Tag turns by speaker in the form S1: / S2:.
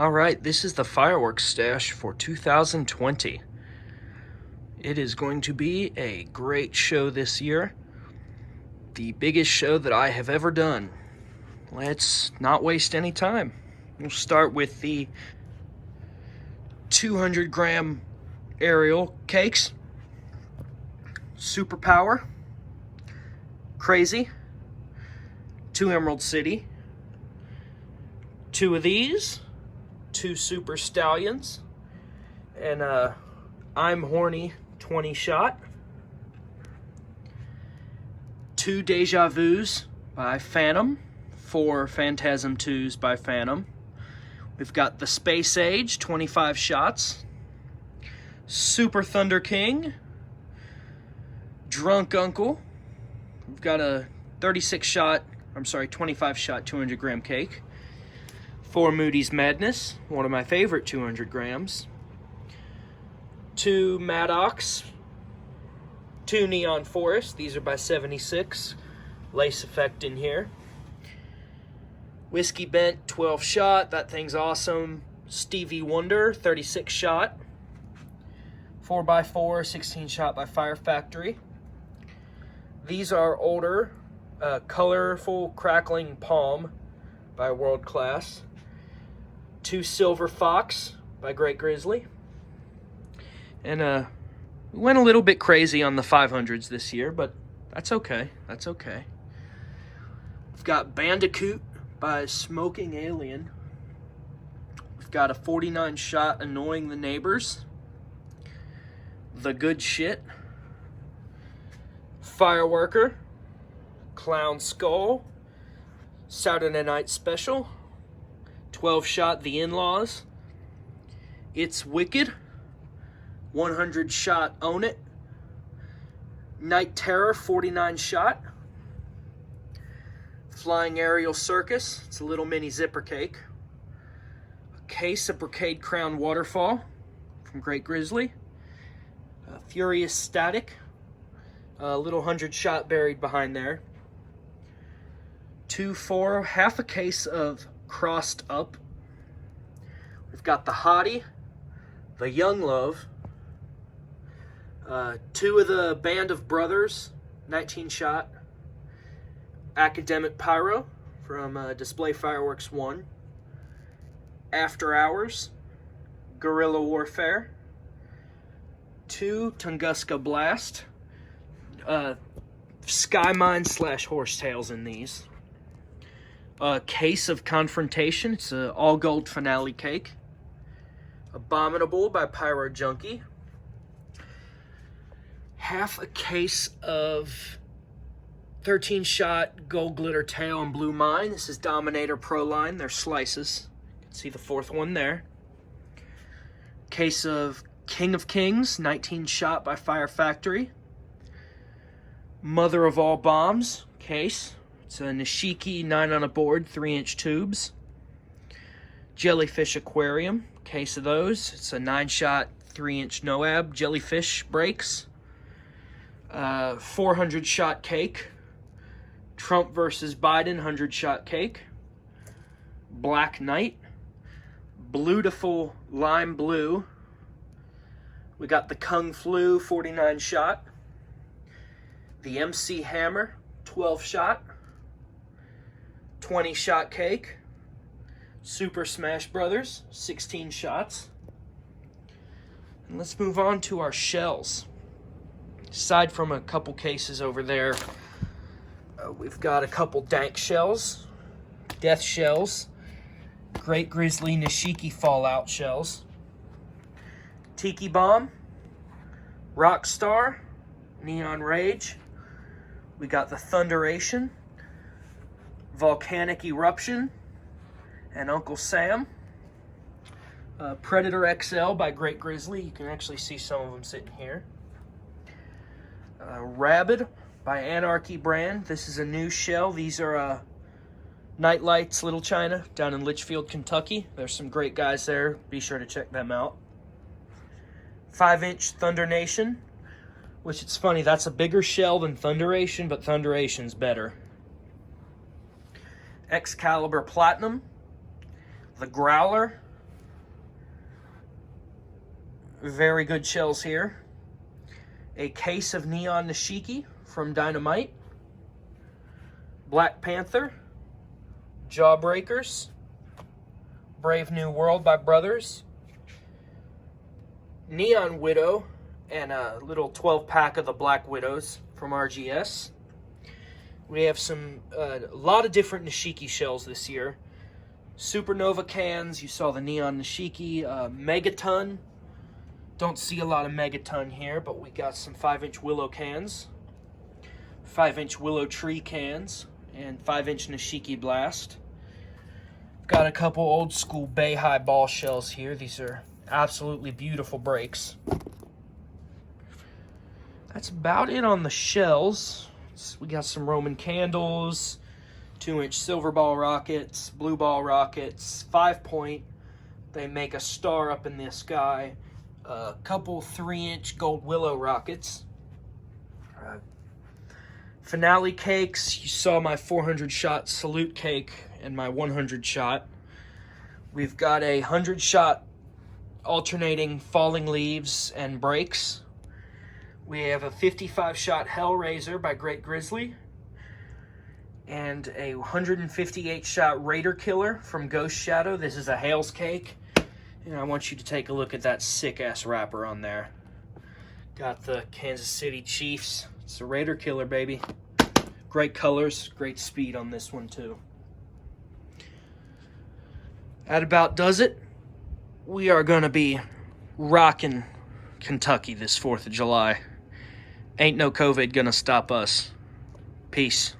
S1: All right, this is the fireworks stash for 2020. It is going to be a great show this year. The biggest show that I have ever done. Let's not waste any time. We'll start with the 200-gram aerial cakes. Superpower. Crazy. 2 Emerald City. 2 of these. 2 Super Stallions. And I'm Horny 20 shot. 2 Deja Vus by Phantom. 4 Phantasm 2s by Phantom. We've got the Space Age 25 shots. Super Thunder King. Drunk Uncle. We've got a 25 shot 200-gram cake. 4 Moody's Madness, one of my favorite 200 grams. 2 Maddox. 2 Neon Forest, these are by 76. Lace effect in here. Whiskey Bent 12 shot, that thing's awesome. Stevie Wonder 36 shot. 4x4 16 shot by Fire Factory. These are older. Colorful Crackling Palm by World Class. 2 Silver Fox by Great Grizzly. And we went a little bit crazy on the 500s this year, but that's okay. That's okay. We've got Bandicoot by Smoking Alien. We've got a 49 shot Annoying the Neighbors. The Good Shit. Fireworker. Clown Skull. Saturday Night Special. 12 shot The In-Laws. It's Wicked. 100 shot Own It. Night Terror 49 shot. Flying Aerial Circus. It's a little mini zipper cake. A case of Brocade Crown Waterfall from Great Grizzly. Furious Static. A little 100 shot buried behind there. 2-4, half a case of Crossed Up. We've got the Hottie, the Young Love, 2 of the Band of Brothers, 19 shot, Academic Pyro from Display Fireworks 1, After Hours, Guerrilla Warfare, 2 Tunguska Blast, Sky Mine / Horsetails in these. A case of Confrontation. It's an all-gold finale cake. Abominable by Pyro Junkie. Half a case of 13 shot Gold Glitter Tail and Blue Mine. This is Dominator Pro Line. They're slices. You can see the 4th one there. Case of King of Kings, 19 shot by Fire Factory. Mother of All Bombs case. It's a Nishiki 9 on a board, 3-inch tubes. Jellyfish Aquarium, case of those. It's a 9-shot, 3-inch NOAB jellyfish breaks. 400-shot cake. Trump versus Biden 100-shot cake. Black Knight. Bluetiful Lime Blue. We got the Kung Flu 49-shot. The MC Hammer 12-shot. 20-shot cake. Super Smash Brothers, 16 shots. And let's move on to our shells. Aside from a couple cases over there, we've got a couple dank shells, death shells, Great Grizzly Nishiki Fallout shells, Tiki Bomb, Rockstar, Neon Rage. We got the Thunderation, Volcanic Eruption, and Uncle Sam. Predator XL by Great Grizzly. You can actually see some of them sitting here. Rabid by Anarchy brand. This is a new shell. These are Night Lights Little China down in Litchfield, Kentucky. There's some great guys there. Be sure to check them out. 5-inch Thunder Nation, which it's funny, that's a bigger shell than Thunderation, but Thunderation's better. Excalibur Platinum, the Growler, very good shells here. A case of Neon Nishiki from Dynamite. Black Panther. Jawbreakers. Brave New World by Brothers. Neon Widow, and a little 12-pack of the Black Widows from RGS. We have a lot of different Nishiki shells this year. Supernova cans, you saw the Neon Nishiki. Megaton, don't see a lot of Megaton here, but we got some 5-inch Willow cans. 5-inch Willow Tree cans, and 5-inch Nishiki Blast. Got a couple old school Bay High ball shells here. These are absolutely beautiful breaks. That's about it on the shells. We got some Roman candles, 2-inch silver ball rockets, blue ball rockets, 5-point. They make a star up in the sky. A couple 3-inch gold willow rockets. Finale cakes. You saw my 400-shot salute cake and my 100-shot. We've got a 100-shot alternating falling leaves and breaks. We have a 55-shot Hellraiser by Great Grizzly. And a 158-shot Raider Killer from Ghost Shadow. This is a Hales cake. And I want you to take a look at that sick-ass wrapper on there. Got the Kansas City Chiefs. It's a Raider Killer, baby. Great colors, great speed on this one, too. That about does it. We are going to be rocking Kentucky this 4th of July. Ain't no COVID gonna stop us. Peace.